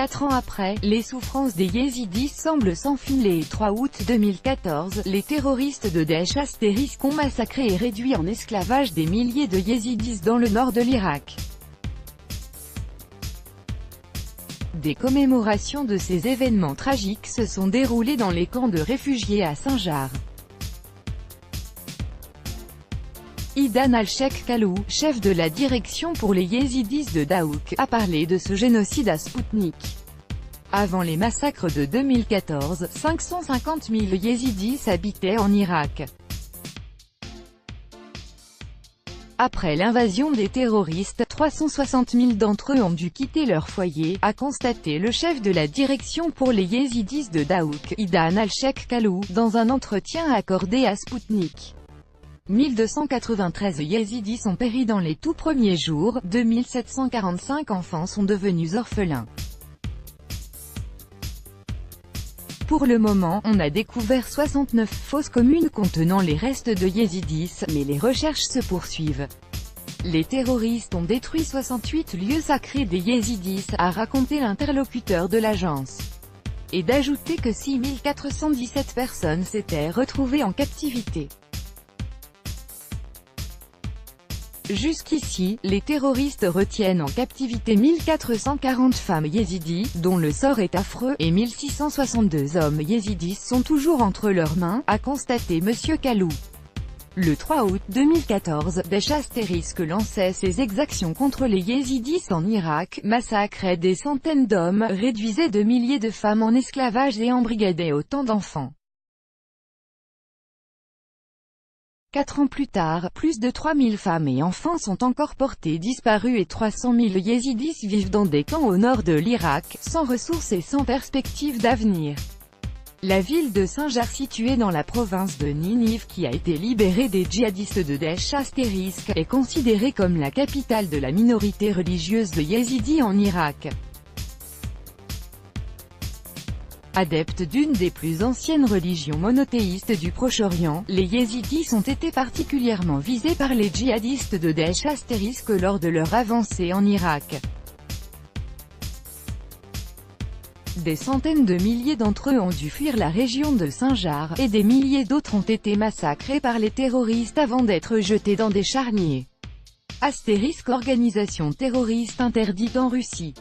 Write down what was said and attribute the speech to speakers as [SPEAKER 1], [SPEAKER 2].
[SPEAKER 1] 4 ans après, les souffrances des Yézidis semblent s'enfiler. 3 août 2014, les terroristes de Daesh * ont massacré et réduit en esclavage des milliers de Yézidis dans le nord de l'Irak. Des commémorations de ces événements tragiques se sont déroulées dans les camps de réfugiés à Sinjar. Idan al-Sheikh Kalou, chef de la direction pour les Yézidis de Daouk, a parlé de ce génocide à Spoutnik. Avant les massacres de 2014, 550 000 Yézidis habitaient en Irak. Après l'invasion des terroristes, 360 000 d'entre eux ont dû quitter leur foyer, a constaté le chef de la direction pour les Yézidis de Daouk, Idan al-Sheikh Kalou, dans un entretien accordé à Spoutnik. 1293 Yézidis ont péri dans les tout premiers jours, 2745 enfants sont devenus orphelins. Pour le moment, on a découvert 69 fosses communes contenant les restes de Yézidis, mais les recherches se poursuivent. Les terroristes ont détruit 68 lieux sacrés des Yézidis, a raconté l'interlocuteur de l'agence. Et d'ajouter que 6417 personnes s'étaient retrouvées en captivité. Jusqu'ici, les terroristes retiennent en captivité 1440 femmes yézidis, dont le sort est affreux, et 1662 hommes yézidis sont toujours entre leurs mains, a constaté M. Kalou. Le 3 août 2014, Daesh * lançait ses exactions contre les Yézidis en Irak, massacrait des centaines d'hommes, réduisait de milliers de femmes en esclavage et embrigadait autant d'enfants. 4 ans plus tard, plus de 3000 femmes et enfants sont encore portés disparus et 300 000 Yézidis vivent dans des camps au nord de l'Irak, sans ressources et sans perspective d'avenir. La ville de Sinjar située dans la province de Ninive qui a été libérée des djihadistes de Daesh * est considérée comme la capitale de la minorité religieuse de Yézidis en Irak. Adeptes d'une des plus anciennes religions monothéistes du Proche-Orient, les Yézidis ont été particulièrement visés par les djihadistes de Daesh * lors de leur avancée en Irak. Des centaines de milliers d'entre eux ont dû fuir la région de Sinjar, et des milliers d'autres ont été massacrés par les terroristes avant d'être jetés dans des charniers. * Organisation terroriste interdite en Russie.